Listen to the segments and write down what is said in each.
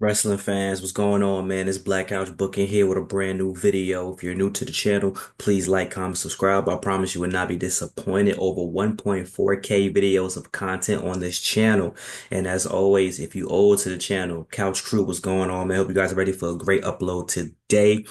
Wrestling fans, what's going on, man? It's Black Couch Booking here with a brand new video. If you're new to the channel, please like, comment, subscribe. I promise you will not be disappointed. Over 1.4K videos of content on this channel. And as always, if you owe to the channel, Couch Crew, what's going on, man? Hope you guys are ready for a great upload today.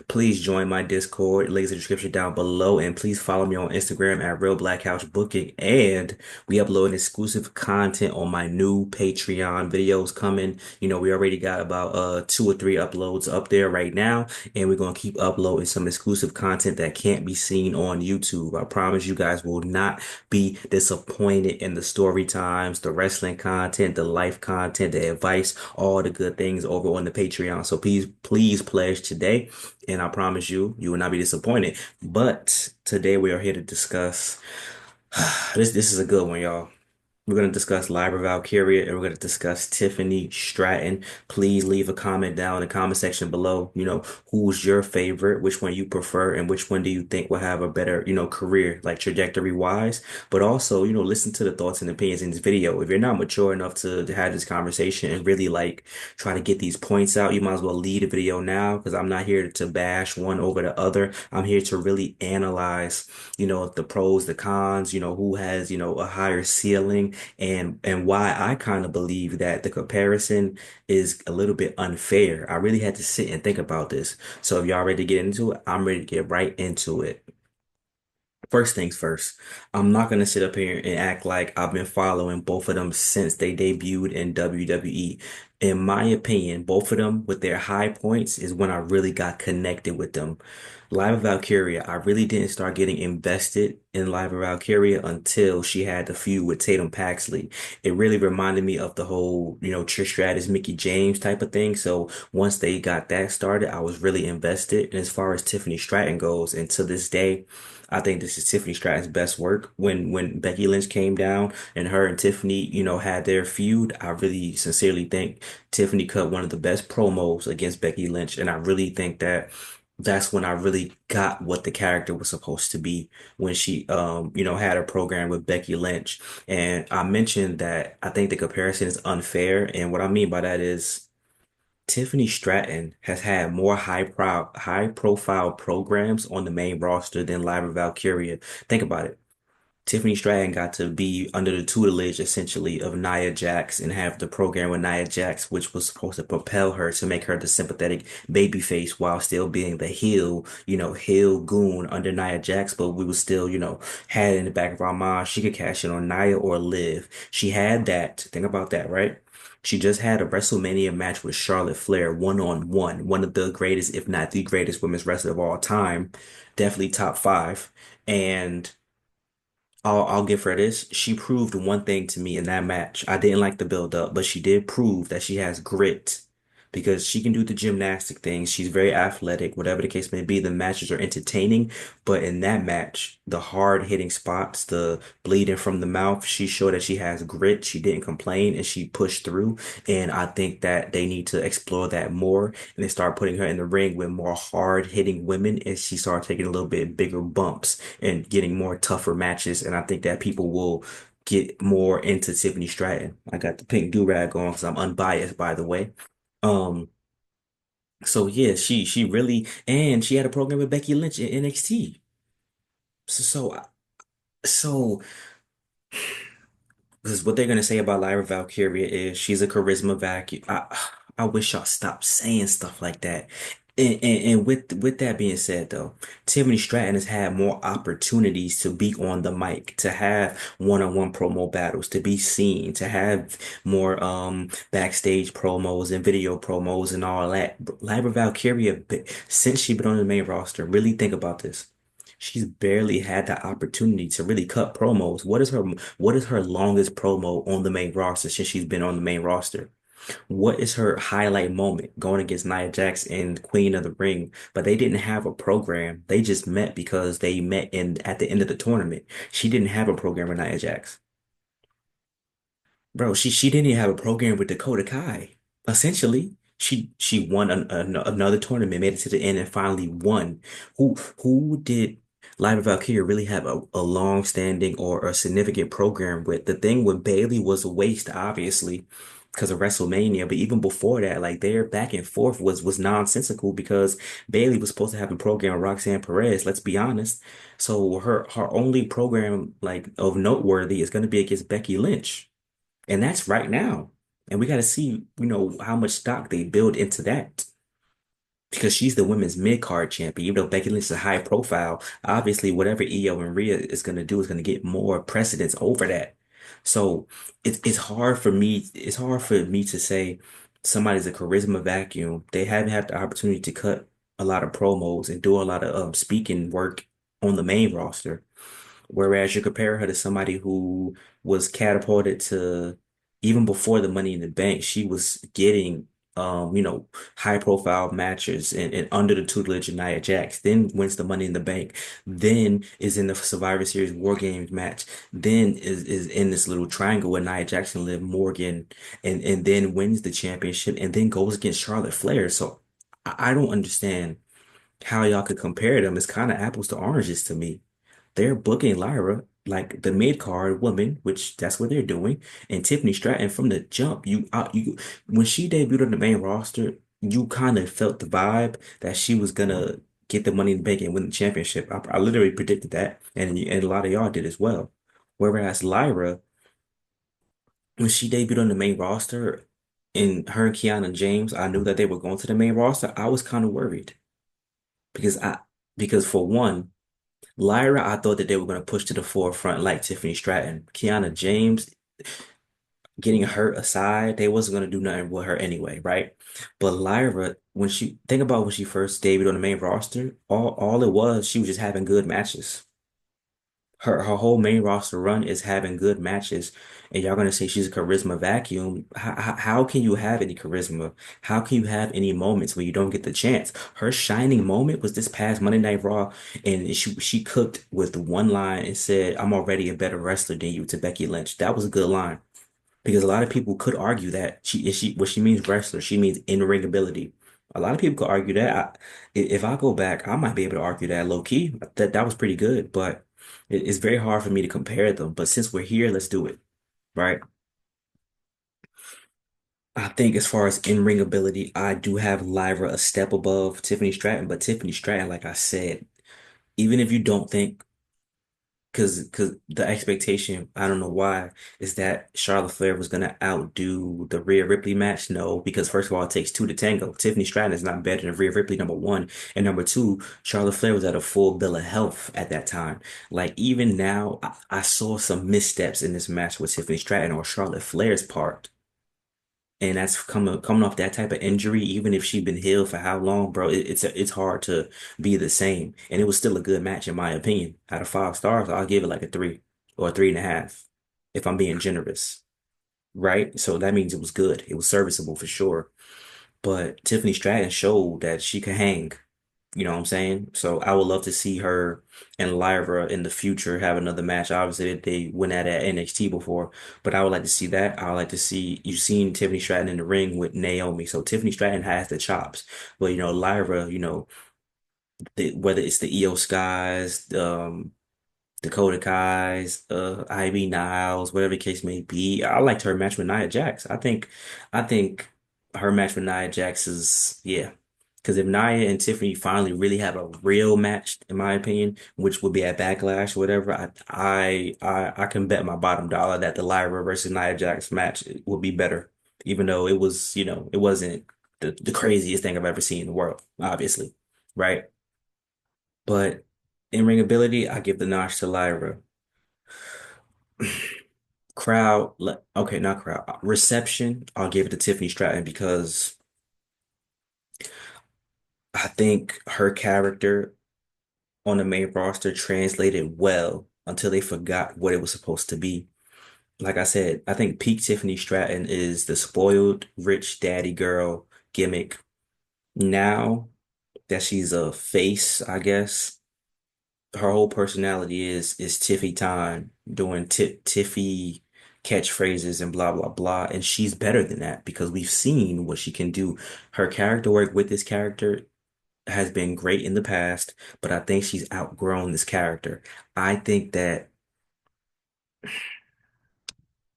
Please join my Discord. Links in the description down below. And please follow me on Instagram at Real Black Couch Booking. And we upload exclusive content on my new Patreon videos coming. We already got about two or three uploads up there right now, and we're gonna keep uploading some exclusive content that can't be seen on YouTube. I promise you guys will not be disappointed in the story times, the wrestling content, the life content, the advice, all the good things over on the Patreon. So please pledge today, and I promise you, you will not be disappointed. But today we are here to discuss this is a good one, y'all. We're going to discuss Lyra Valkyria and we're going to discuss Tiffany Stratton. Please leave a comment down in the comment section below. Who's your favorite, which one you prefer, and which one do you think will have a better, career, like trajectory wise. But also, listen to the thoughts and opinions in this video. If you're not mature enough to have this conversation and really like try to get these points out, you might as well leave the video now because I'm not here to bash one over the other. I'm here to really analyze, the pros, the cons, who has, a higher ceiling and why I kind of believe that the comparison is a little bit unfair. I really had to sit and think about this. So if y'all ready to get into it, I'm ready to get right into it. First things first, I'm not gonna sit up here and act like I've been following both of them since they debuted in WWE. In my opinion, both of them with their high points is when I really got connected with them. Lyra Valkyria, I really didn't start getting invested in Lyra Valkyria until she had the feud with Tatum Paxley. It really reminded me of the whole, Trish Stratus, Mickey James type of thing. So once they got that started, I was really invested. And as far as Tiffany Stratton goes, and to this day, I think this is Tiffany Stratton's best work. When Becky Lynch came down and her and Tiffany, had their feud, I really sincerely think Tiffany cut one of the best promos against Becky Lynch, and I really think that that's when I really got what the character was supposed to be when she had a program with Becky Lynch. And I mentioned that I think the comparison is unfair, and what I mean by that is Tiffany Stratton has had more high profile programs on the main roster than Lyra Valkyria. Think about it. Tiffany Stratton got to be under the tutelage essentially of Nia Jax and have the program with Nia Jax, which was supposed to propel her to make her the sympathetic babyface while still being the heel goon under Nia Jax. But we was still, had in the back of our mind she could cash in on Nia or Liv. She had that. Think about that, right? She just had a WrestleMania match with Charlotte Flair one-on-one, one of the greatest, if not the greatest women's wrestler of all time, definitely top five. And I'll give her this. She proved one thing to me in that match. I didn't like the build up, but she did prove that she has grit because she can do the gymnastic things. She's very athletic, whatever the case may be. The matches are entertaining, but in that match, the hard hitting spots, the bleeding from the mouth, she showed that she has grit. She didn't complain and she pushed through. And I think that they need to explore that more and they start putting her in the ring with more hard hitting women and she started taking a little bit bigger bumps and getting more tougher matches. And I think that people will get more into Tiffany Stratton. I got the pink do-rag on because I'm unbiased, by the way. Um, so yeah, she really and she had a program with Becky Lynch in NXT. So so because what they're gonna say about Lyra Valkyria is she's a charisma vacuum. I wish y'all stopped saying stuff like that. And with that being said, though, Tiffany Stratton has had more opportunities to be on the mic, to have one-on-one promo battles, to be seen, to have more backstage promos and video promos and all that. Lyra Valkyria, since she's been on the main roster, really think about this. She's barely had the opportunity to really cut promos. What is her longest promo on the main roster since she's been on the main roster? What is her highlight moment going against Nia Jax and Queen of the Ring? But they didn't have a program. They just met because they met in at the end of the tournament. She didn't have a program with Nia Jax. Bro, she didn't even have a program with Dakota Kai. Essentially, she won another tournament, made it to the end, and finally won. Who did Lyra Valkyria really have a long-standing or a significant program with? The thing with Bailey was a waste, obviously. because of WrestleMania. But even before that, like their back and forth was nonsensical because Bailey was supposed to have a program with Roxanne Perez. Let's be honest. So her only program like of noteworthy is going to be against Becky Lynch, and that's right now. And we got to see, how much stock they build into that because she's the women's mid-card champion. Even though Becky Lynch is a high profile, obviously whatever Io and Rhea is going to do is going to get more precedence over that. So it's hard for me. It's hard for me to say somebody's a charisma vacuum. They haven't had the opportunity to cut a lot of promos and do a lot of speaking work on the main roster. Whereas you compare her to somebody who was catapulted to even before the Money in the Bank, she was getting high profile matches and under the tutelage of Nia Jax, then wins the Money in the Bank, then is in the Survivor Series War Games match, then is in this little triangle with Nia Jax and Liv Morgan, and then wins the championship and then goes against Charlotte Flair. So I don't understand how y'all could compare them. It's kind of apples to oranges to me. They're booking Lyra like the mid card woman, which that's what they're doing, and Tiffany Stratton from the jump. You when she debuted on the main roster, you kind of felt the vibe that she was gonna get the Money in the Bank and win the championship. I literally predicted that, and a lot of y'all did as well. Whereas Lyra, when she debuted on the main roster, and her and Kiana James, I knew that they were going to the main roster. I was kind of worried because because for one. Lyra, I thought that they were going to push to the forefront like Tiffany Stratton. Kiana James getting hurt aside, they wasn't going to do nothing with her anyway, right? But Lyra, think about when she first debuted on the main roster, all it was, she was just having good matches. Her whole main roster run is having good matches, and y'all gonna say she's a charisma vacuum. How can you have any charisma? How can you have any moments where you don't get the chance? Her shining moment was this past Monday Night Raw, and she cooked with one line and said, "I'm already a better wrestler than you" to Becky Lynch. That was a good line because a lot of people could argue that she what she means wrestler, she means in-ring ability. A lot of people could argue that. If I go back, I might be able to argue that low key. That was pretty good, but it's very hard for me to compare them. But since we're here, let's do it, right? I think as far as in-ring ability, I do have Lyra a step above Tiffany Stratton, but Tiffany Stratton, like I said, even if you don't think because the expectation, I don't know why, is that Charlotte Flair was gonna outdo the Rhea Ripley match. No, because first of all, it takes two to tango. Tiffany Stratton is not better than Rhea Ripley, number one. And number two, Charlotte Flair was at a full bill of health at that time. Like even now, I saw some missteps in this match with Tiffany Stratton or Charlotte Flair's part. And that's coming off that type of injury, even if she'd been healed for how long, bro, it's hard to be the same. And it was still a good match in my opinion. Out of 5 stars, I'll give it like a 3 or 3.5, if I'm being generous, right? So that means it was good. It was serviceable for sure. But Tiffany Stratton showed that she could hang. You know what I'm saying? So I would love to see her and Lyra in the future have another match. Obviously, they went at NXT before, but I would like to see that. I would like to see you've seen Tiffany Stratton in the ring with Naomi. So Tiffany Stratton has the chops, but Lyra, whether it's the Io Skies, Dakota Kai's, Ivy Niles, whatever the case may be. I liked her match with Nia Jax. I think her match with Nia Jax is, yeah. Because if Nia and Tiffany finally really have a real match, in my opinion, which would be at Backlash or whatever, I can bet my bottom dollar that the Lyra versus Nia Jax match would be better, even though it was, it wasn't the craziest thing I've ever seen in the world, obviously, right? But in ring ability, I give the notch to Lyra. Okay, not crowd. Reception, I'll give it to Tiffany Stratton because I think her character on the main roster translated well until they forgot what it was supposed to be. Like I said, I think peak Tiffany Stratton is the spoiled rich daddy girl gimmick. Now that she's a face, I guess, her whole personality is Tiffy time, doing Tiffy catchphrases and blah blah blah. And she's better than that because we've seen what she can do. Her character work with this character has been great in the past, but I think she's outgrown this character. I think that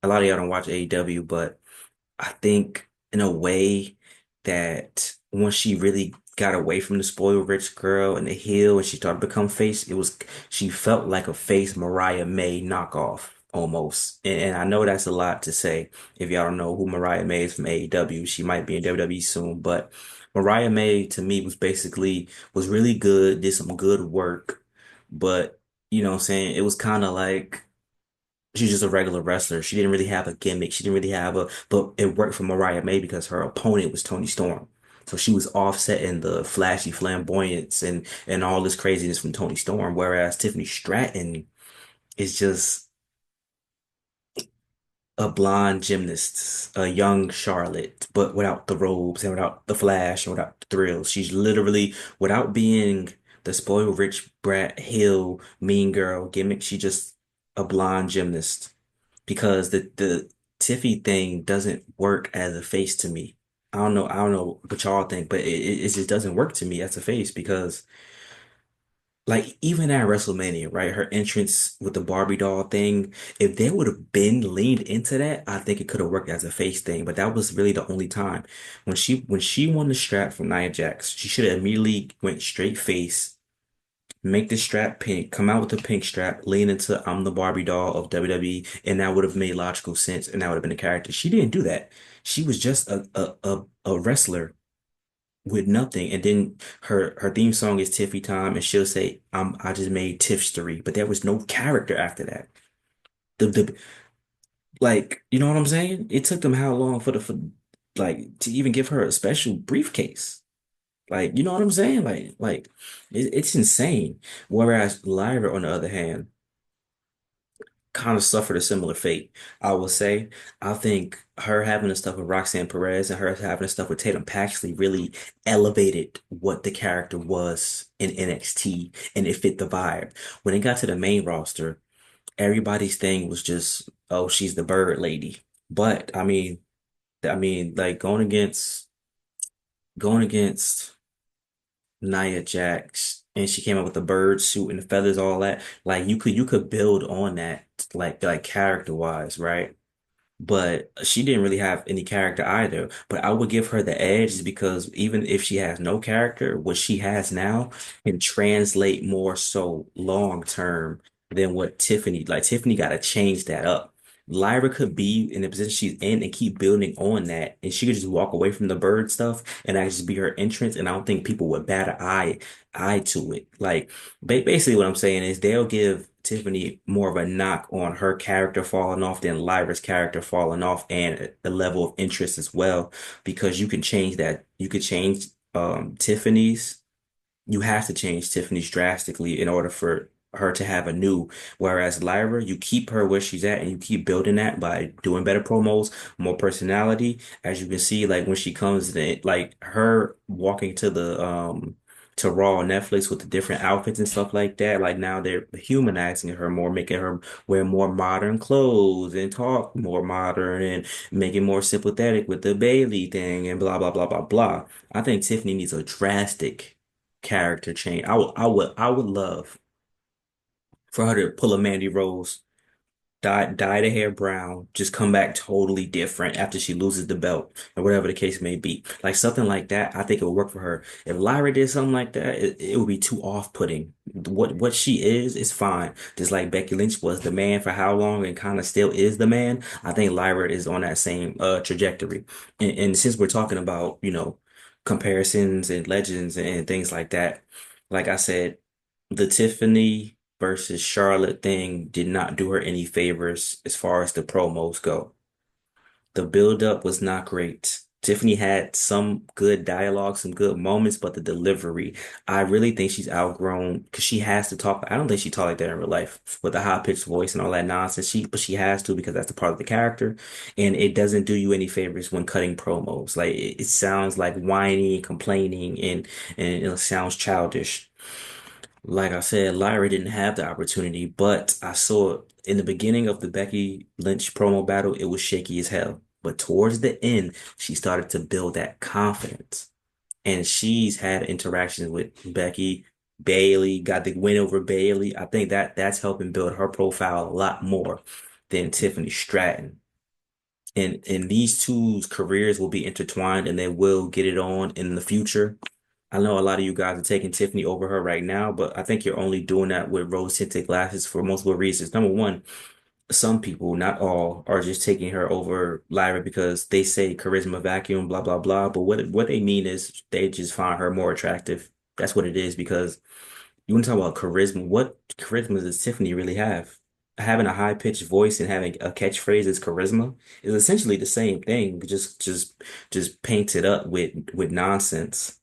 a lot of y'all don't watch AEW, but I think in a way that once she really got away from the spoiled rich girl and the heel and she started to become face, she felt like a face Mariah May knockoff almost. And I know that's a lot to say. If y'all don't know who Mariah May is from AEW, she might be in WWE soon, but Mariah May to me was really good, did some good work, but you know what I'm saying? It was kind of like she's just a regular wrestler. She didn't really have a gimmick. She didn't really have but it worked for Mariah May because her opponent was Tony Storm. So she was offsetting the flashy flamboyance and all this craziness from Tony Storm. Whereas Tiffany Stratton is just a blonde gymnast, a young Charlotte, but without the robes and without the flash and without the thrills. She's literally, without being the spoiled rich brat, heel, mean girl gimmick, she just a blonde gymnast. Because the Tiffy thing doesn't work as a face to me. I don't know what y'all think, but it just doesn't work to me as a face because like even at WrestleMania, right? Her entrance with the Barbie doll thing, if they would have been leaned into that, I think it could have worked as a face thing. But that was really the only time when she won the strap from Nia Jax, she should have immediately went straight face, make the strap pink, come out with the pink strap, lean into I'm the Barbie doll of WWE, and that would have made logical sense, and that would have been the character. She didn't do that. She was just a wrestler with nothing, and then her theme song is Tiffy Time, and she'll say I just made Tiffstory, but there was no character after that. The like you know what I'm saying? It took them how long for like to even give her a special briefcase? Like, you know what I'm saying? It's insane. Whereas Lyra, on the other hand, kind of suffered a similar fate. I will say, I think her having the stuff with Roxanne Perez and her having the stuff with Tatum Paxley really elevated what the character was in NXT, and it fit the vibe. When it got to the main roster, everybody's thing was just, oh, she's the bird lady. But like going against Nia Jax, and she came out with the bird suit and the feathers, all that. Like you could build on that, like character wise, right? But she didn't really have any character either. But I would give her the edge because even if she has no character, what she has now can translate more so long term than what Tiffany got to change that up. Lyra could be in the position she's in and keep building on that, and she could just walk away from the bird stuff and that just be her entrance. And I don't think people would bat an eye to it. Like basically, what I'm saying is they'll give Tiffany more of a knock on her character falling off than Lyra's character falling off, and the level of interest as well, because you can change that. You could change Tiffany's. You have to change Tiffany's drastically in order for her to have a new. Whereas Lyra, you keep her where she's at and you keep building that by doing better promos, more personality. As you can see, like when she comes in, like her walking to Raw on Netflix with the different outfits and stuff like that. Like now they're humanizing her more, making her wear more modern clothes and talk more modern and making more sympathetic with the Bailey thing and blah blah blah blah blah. I think Tiffany needs a drastic character change. I would love for her to pull a Mandy Rose, dye the hair brown, just come back totally different after she loses the belt or whatever the case may be. Like something like that, I think it would work for her. If Lyra did something like that, it would be too off-putting. What she is fine. Just like Becky Lynch was the man for how long and kind of still is the man. I think Lyra is on that same trajectory. And since we're talking about, comparisons and legends and things like that, like I said, the Tiffany versus Charlotte thing did not do her any favors as far as the promos go. The build-up was not great. Tiffany had some good dialogue, some good moments, but the delivery, I really think she's outgrown because she has to talk. I don't think she talked like that in real life with a high-pitched voice and all that nonsense. But she has to because that's the part of the character, and it doesn't do you any favors when cutting promos. Like it sounds like whining, complaining, and it sounds childish. Like I said, Lyra didn't have the opportunity, but I saw it in the beginning of the Becky Lynch promo battle, it was shaky as hell. But towards the end, she started to build that confidence. And she's had interactions with Becky, Bailey, got the win over Bailey. I think that's helping build her profile a lot more than Tiffany Stratton. And these two's careers will be intertwined and they will get it on in the future. I know a lot of you guys are taking Tiffany over her right now, but I think you're only doing that with rose-tinted glasses for multiple reasons. Number one, some people, not all, are just taking her over Lyra because they say charisma vacuum, blah blah blah. But what they mean is they just find her more attractive. That's what it is. Because you want to talk about charisma. What charisma does Tiffany really have? Having a high-pitched voice and having a catchphrase is charisma is essentially the same thing, just painted up with nonsense.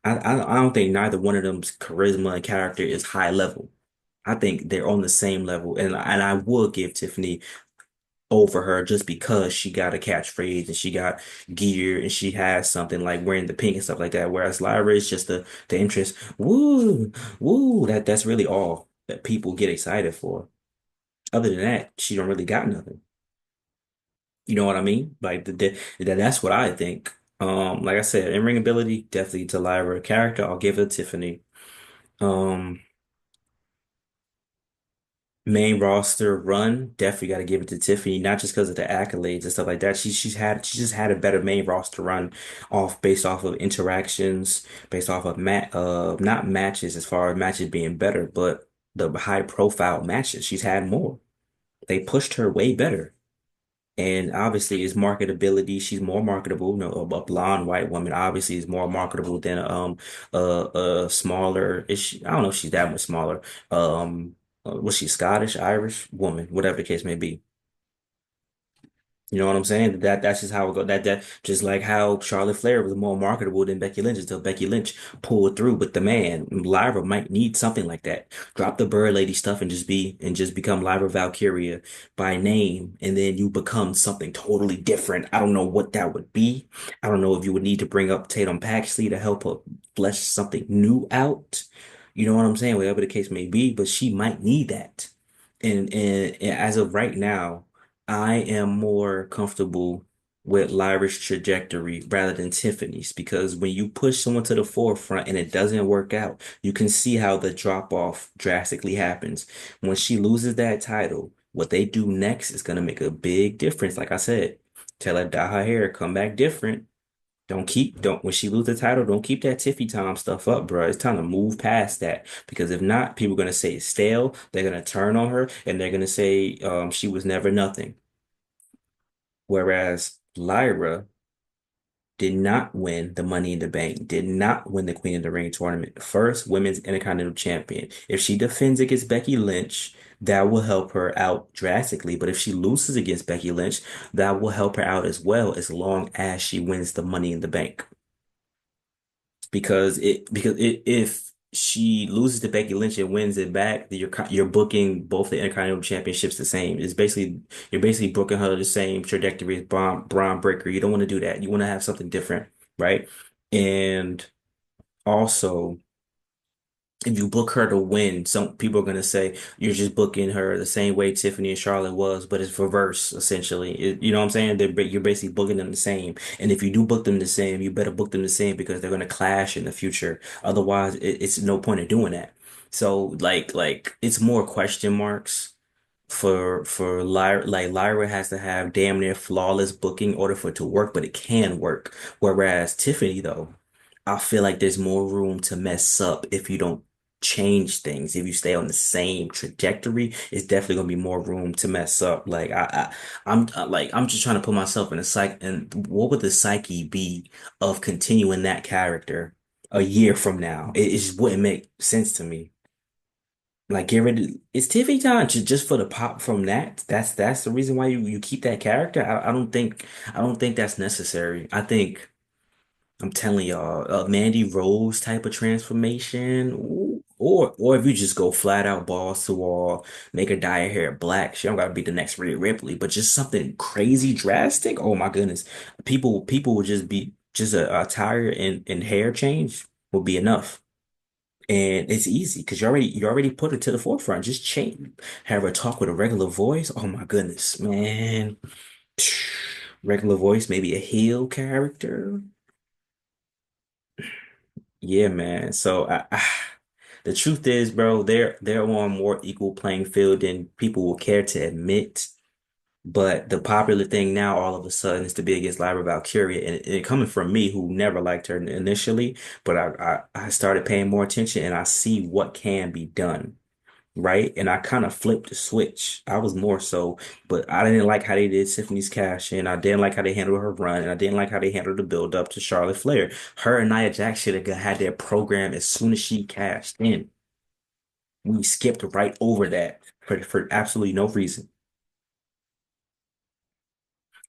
I don't think neither one of them's charisma and character is high level. I think they're on the same level, and I will give Tiffany over her just because she got a catchphrase and she got gear and she has something like wearing the pink and stuff like that. Whereas Lyra is just the interest. Woo, woo. That's really all that people get excited for. Other than that, she don't really got nothing. You know what I mean? Like that's what I think. Like I said, in-ring ability, definitely to Lyra. Character, I'll give it to Tiffany. Um, Main roster run, definitely got to give it to Tiffany, not just because of the accolades and stuff like that. She just had a better main roster run based off of interactions, based off of not matches as far as matches being better, but the high profile matches. She's had more. They pushed her way better. And obviously, it's marketability. She's more marketable. No, a blonde white woman obviously is more marketable than a smaller. Is she, I don't know if she's that much smaller. Was she Scottish, Irish woman, whatever the case may be. You know what I'm saying? That's just how it go. That just like how Charlotte Flair was more marketable than Becky Lynch until Becky Lynch pulled through. But the man, Lyra might need something like that. Drop the bird lady stuff and just become Lyra Valkyria by name, and then you become something totally different. I don't know what that would be. I don't know if you would need to bring up Tatum Paxley to help her flesh something new out. You know what I'm saying? Whatever the case may be, but she might need that. And as of right now. I am more comfortable with Lyra's trajectory rather than Tiffany's because when you push someone to the forefront and it doesn't work out, you can see how the drop off drastically happens. When she loses that title, what they do next is going to make a big difference. Like I said, tell her dye her hair, come back different. Don't, when she loses the title, don't keep that Tiffy Tom stuff up, bro. It's time to move past that because if not, people are going to say it's stale. They're going to turn on her and they're going to say she was never nothing. Whereas Lyra did not win the Money in the Bank, did not win the Queen of the Ring tournament. First women's Intercontinental Champion. If she defends against Becky Lynch, that will help her out drastically. But if she loses against Becky Lynch, that will help her out as well, as long as she wins the Money in the Bank. If she loses to Becky Lynch and wins it back, then you're booking both the Intercontinental Championships the same. It's basically you're basically booking her the same trajectory as Braun Breaker. You don't want to do that. You want to have something different, right? And also, if you book her to win, some people are gonna say you're just booking her the same way Tiffany and Charlotte was, but it's reverse essentially. You know what I'm saying? You're basically booking them the same. And if you do book them the same, you better book them the same because they're gonna clash in the future. Otherwise, it's no point in doing that. So like it's more question marks for Lyra. Like Lyra has to have damn near flawless booking in order for it to work, but it can work. Whereas Tiffany, though, I feel like there's more room to mess up if you don't change things. If you stay on the same trajectory, it's definitely gonna be more room to mess up. Like I'm just trying to put myself in a psych. And what would the psyche be of continuing that character a year from now? It just wouldn't make sense to me. Like get rid of it's Tiffany time just for the pop from that. That's the reason why you keep that character. I don't think that's necessary. I think I'm telling y'all, a Mandy Rose type of transformation, or if you just go flat out balls to wall, make her dye her hair black. She don't gotta be the next Rhea Ripley, but just something crazy drastic. Oh my goodness, people would just be just a attire and hair change would be enough. And it's easy because you already put it to the forefront. Just change, have her talk with a regular voice. Oh my goodness, man. Regular voice, maybe a heel character. Yeah, man. So the truth is, bro, they're on more equal playing field than people will care to admit. But the popular thing now, all of a sudden, is to be against Lyra Valkyria, and it coming from me, who never liked her initially, but I started paying more attention, and I see what can be done, right? And I kind of flipped the switch. I was more so, but I didn't like how they did Tiffany's cash in. I didn't like how they handled her run, and I didn't like how they handled the build up to Charlotte Flair. Her and Nia Jax should have had their program as soon as she cashed in. We skipped right over that for absolutely no reason.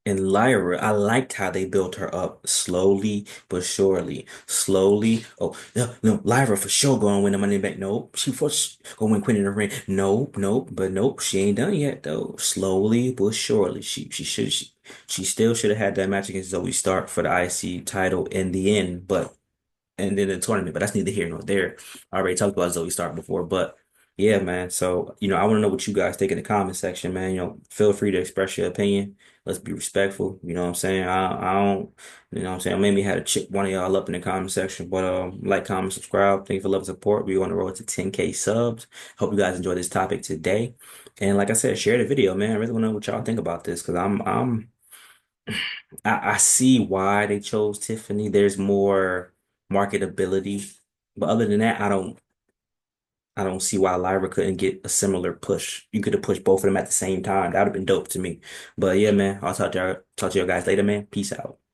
And Lyra, I liked how they built her up slowly but surely. Slowly. Oh, no, no, Lyra for sure going to win the money back. Nope. She for going to win Queen of the Ring. Nope, nope. But nope, she ain't done yet though. Slowly but surely. She still should have had that match against Zoe Stark for the IC title in the end, but and then the tournament, but that's neither here nor there. I already talked about Zoe Stark before, but yeah, man. So, I want to know what you guys think in the comment section, man. Feel free to express your opinion. Let's be respectful. You know what I'm saying? I don't, you know what I'm saying? I maybe had to chip one of y'all up in the comment section, but like, comment, subscribe. Thank you for love and support. We're on the road to 10K subs. Hope you guys enjoyed this topic today. And like I said, share the video, man. I really want to know what y'all think about this because I see why they chose Tiffany. There's more marketability. But other than that, I don't see why Lyra couldn't get a similar push. You could have pushed both of them at the same time. That would have been dope to me. But yeah, man, I'll talk to y'all guys later, man. Peace out.